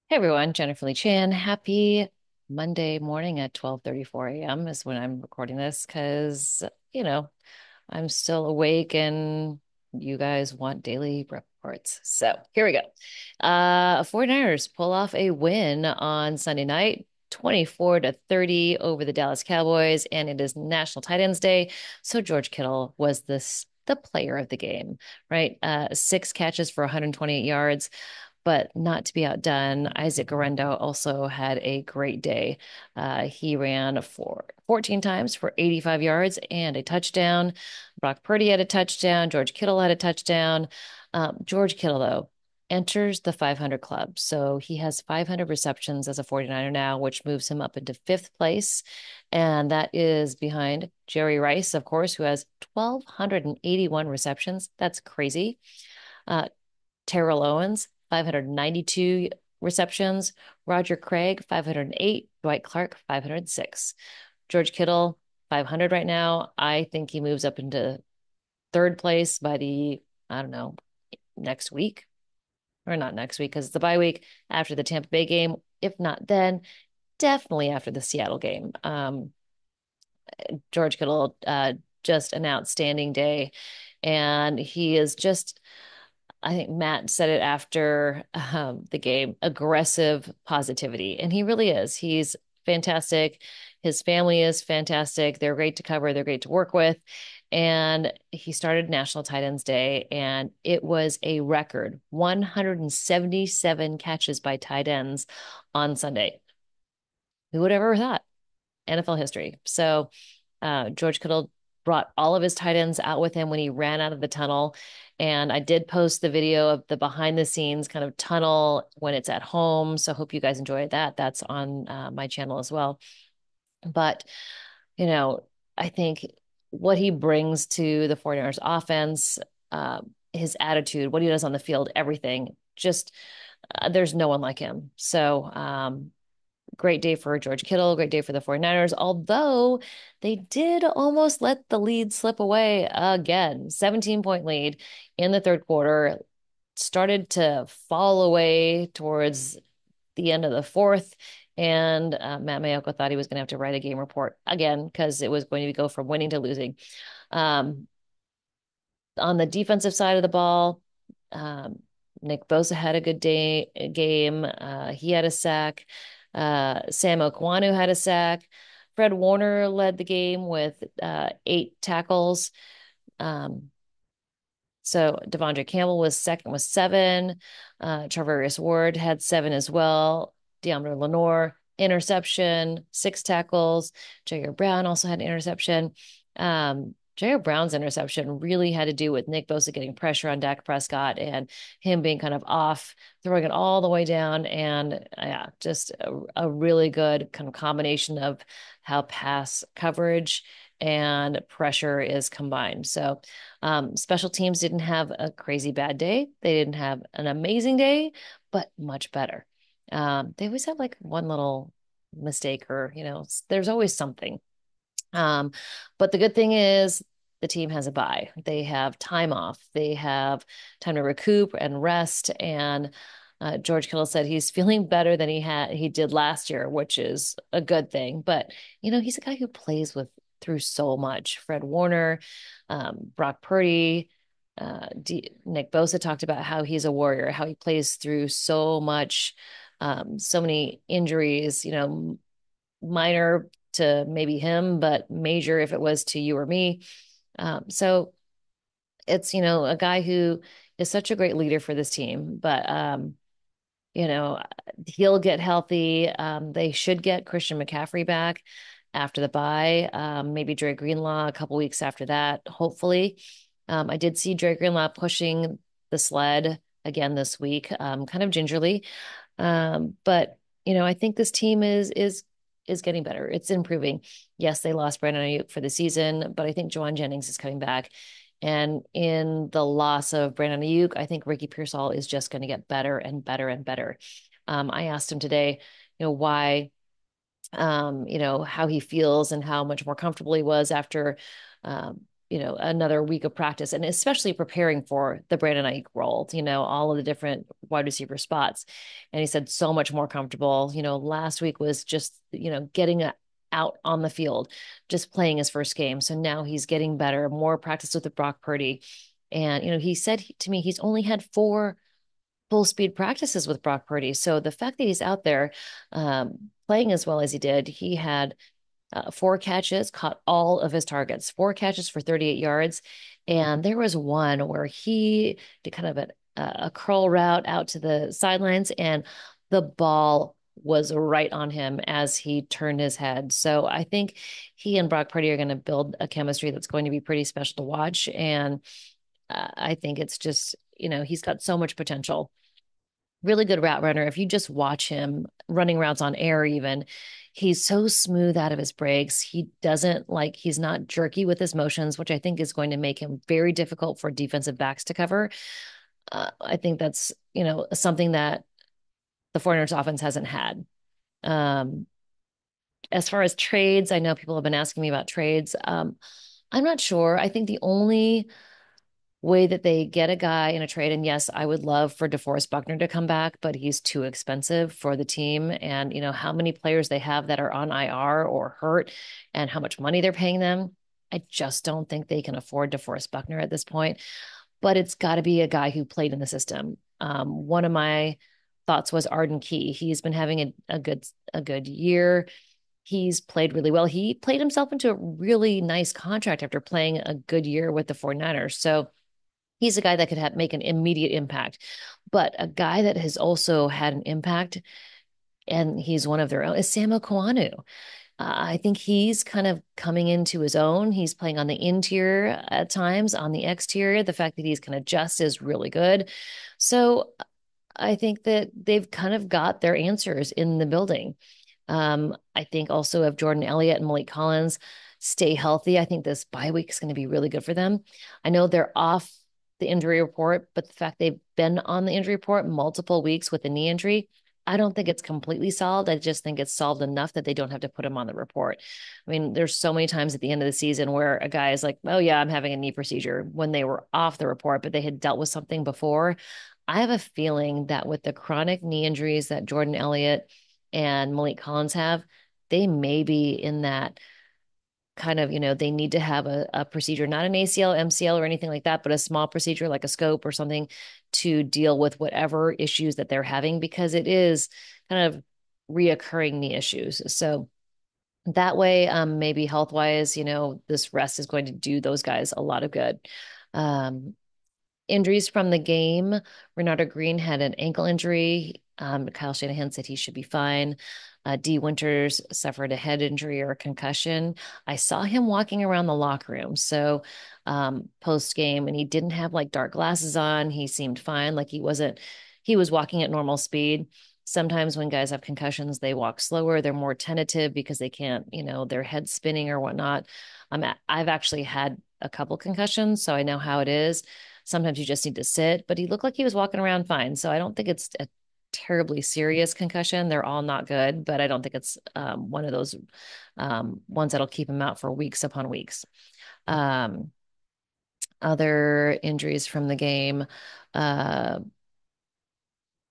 Hey everyone, Jennifer Lee Chan. Happy Monday morning at 12:34 a.m. is when I'm recording this because, you know, I'm still awake and you guys want daily reports. So here we go. 49ers pull off a win on Sunday night, 24-30 over the Dallas Cowboys, and it is National Tight Ends Day. So George Kittle was the player of the game, right? Six catches for 128 yards, but not to be outdone. Isaac Guerrero also had a great day. He ran for 14 times for 85 yards and a touchdown. Brock Purdy had a touchdown. George Kittle had a touchdown. George Kittle, though, enters the 500 club. So he has 500 receptions as a 49er now, which moves him up into fifth place. And that is behind Jerry Rice, of course, who has 1,281 receptions. That's crazy. Uh, Terrell Owens, 592 receptions. Roger Craig, 508. Dwight Clark, 506. George Kittle, 500 right now. I think he moves up into third place by I don't know, next week. Or not next week because it's the bye week after the Tampa Bay game. If not then, definitely after the Seattle game. George Kittle, just an outstanding day. And he is just, I think Matt said it after the game, aggressive positivity. And he really is. He's fantastic. His family is fantastic. They're great to cover, they're great to work with. And he started National Tight Ends Day, and it was a record 177 catches by tight ends on Sunday. Who would ever thought? NFL history. So George Kittle brought all of his tight ends out with him when he ran out of the tunnel. And I did post the video of the behind the scenes kind of tunnel when it's at home. So I hope you guys enjoyed that. That's on my channel as well. But, you know, I think what he brings to the 49ers offense, his attitude, what he does on the field, everything, just there's no one like him. So, great day for George Kittle, great day for the 49ers, although they did almost let the lead slip away again. 17-point lead in the third quarter, started to fall away towards the end of the fourth. And Matt Mayoko thought he was going to have to write a game report again because it was going to go from winning to losing. Um, on the defensive side of the ball, um, Nick Bosa had a good game. He had a sack. Sam Okwanu had a sack. Fred Warner led the game with 8 tackles. Um, so Devondre Campbell was second with 7. Charvarius Ward had 7 as well. Deommodore Lenoir, interception, 6 tackles. Jair Brown also had an interception. Jair Brown's interception really had to do with Nick Bosa getting pressure on Dak Prescott and him being kind of off, throwing it all the way down. And yeah, just a really good kind of combination of how pass coverage and pressure is combined. So, special teams didn't have a crazy bad day. They didn't have an amazing day, but much better. They always have like one little mistake or, there's always something. Um, but the good thing is the team has a bye. They have time off. They have time to recoup and rest. And George Kittle said he's feeling better than he did last year, which is a good thing. But he's a guy who plays with through so much. Fred Warner, Brock Purdy, Nick Bosa talked about how he's a warrior, how he plays through so much, so many injuries. Minor to maybe him, but major if it was to you or me. So it's, a guy who is such a great leader for this team, but, you know, he'll get healthy. They should get Christian McCaffrey back after the bye. Maybe Dre Greenlaw a couple weeks after that, hopefully. I did see Dre Greenlaw pushing the sled again this week, kind of gingerly. But I think this team is getting better. It's improving. Yes, they lost Brandon Ayuk for the season, but I think Juwan Jennings is coming back. And in the loss of Brandon Ayuk, I think Ricky Pearsall is just going to get better and better and better. I asked him today, why, how he feels and how much more comfortable he was after another week of practice and especially preparing for the Brandon Ayuk role, all of the different wide receiver spots. And he said so much more comfortable. Last week was just, getting out on the field, just playing his first game. So now he's getting better, more practice with the Brock Purdy. And, he said to me, he's only had 4 full speed practices with Brock Purdy. So the fact that he's out there playing as well as he did, he had 4 catches, caught all of his targets, 4 catches for 38 yards. And there was one where he did kind of a curl route out to the sidelines, and the ball was right on him as he turned his head. So I think he and Brock Purdy are going to build a chemistry that's going to be pretty special to watch. And I think it's just, he's got so much potential. Really good route runner. If you just watch him running routes on air, even, he's so smooth out of his breaks. He's not jerky with his motions, which I think is going to make him very difficult for defensive backs to cover. I think that's, something that the 49ers offense hasn't had. Um, as far as trades, I know people have been asking me about trades. I'm not sure. I think the only way that they get a guy in a trade. And yes, I would love for DeForest Buckner to come back, but he's too expensive for the team. And how many players they have that are on IR or hurt and how much money they're paying them. I just don't think they can afford DeForest Buckner at this point. But it's got to be a guy who played in the system. One of my thoughts was Arden Key. He's been having a good year. He's played really well. He played himself into a really nice contract after playing a good year with the 49ers. So he's a guy that could make an immediate impact, but a guy that has also had an impact, and he's one of their own, is Samuel Kwanu. I think he's kind of coming into his own. He's playing on the interior at times, on the exterior. The fact that he's can adjust is really good. So I think that they've kind of got their answers in the building. I think also if Jordan Elliott and Malik Collins stay healthy, I think this bye week is going to be really good for them. I know they're off the injury report, but the fact they've been on the injury report multiple weeks with a knee injury, I don't think it's completely solved. I just think it's solved enough that they don't have to put him on the report. I mean, there's so many times at the end of the season where a guy is like, oh, yeah, I'm having a knee procedure when they were off the report, but they had dealt with something before. I have a feeling that with the chronic knee injuries that Jordan Elliott and Malik Collins have, they may be in that kind of, they need to have a procedure, not an ACL, MCL, or anything like that, but a small procedure like a scope or something to deal with whatever issues that they're having, because it is kind of reoccurring knee issues. So that way, maybe health wise, this rest is going to do those guys a lot of good. Um, Injuries from the game. Renardo Green had an ankle injury. Kyle Shanahan said he should be fine. D. Winters suffered a head injury or a concussion. I saw him walking around the locker room. So post game, and he didn't have like dark glasses on. He seemed fine. Like he was walking at normal speed. Sometimes when guys have concussions, they walk slower. They're more tentative because they can't, their head spinning or whatnot. I've actually had a couple concussions, so I know how it is. Sometimes you just need to sit, but he looked like he was walking around fine. So I don't think it's a terribly serious concussion. They're all not good, but I don't think it's one of those ones that'll keep him out for weeks upon weeks. Um, Other injuries from the game. Uh,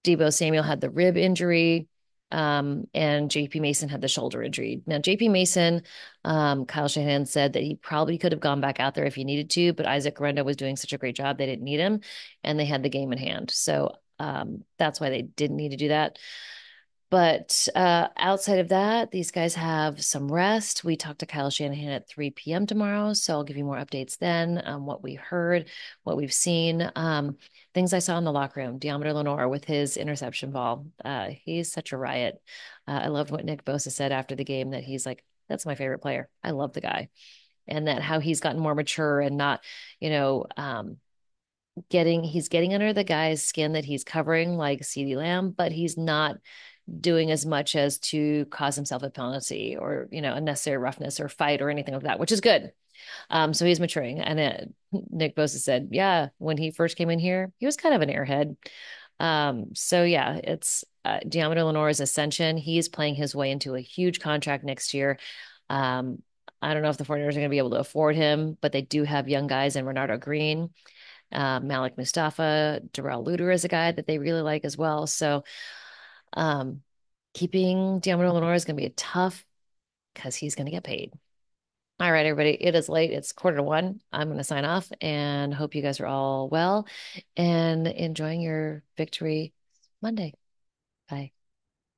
Debo Samuel had the rib injury. And JP Mason had the shoulder injury. Now, JP Mason, Kyle Shanahan said that he probably could have gone back out there if he needed to, but Isaac Guerrero was doing such a great job, they didn't need him, and they had the game in hand. So that's why they didn't need to do that. But outside of that, these guys have some rest. We talked to Kyle Shanahan at 3 p.m. tomorrow, so I'll give you more updates then on what we heard, what we've seen, things I saw in the locker room. Deommodore Lenoir with his interception ball. He's such a riot. I loved what Nick Bosa said after the game, that he's like, that's my favorite player. I love the guy. And that how he's gotten more mature and not, you know, he's getting under the guy's skin that he's covering, like CeeDee Lamb, but he's not doing as much as to cause himself a penalty or, unnecessary roughness or fight or anything like that, which is good. So he's maturing. And Nick Bosa said, yeah, when he first came in here, he was kind of an airhead. So yeah, it's Deommodore Lenoir's ascension. He's playing his way into a huge contract next year. I don't know if the 49ers are going to be able to afford him, but they do have young guys in Renardo Green, Malik Mustafa, Darrell Luter is a guy that they really like as well. So um, keeping Diamond Lenore is going to be tough because he's going to get paid. All right, everybody, it is late. It's 1:45. I'm going to sign off and hope you guys are all well and enjoying your victory Monday. Bye.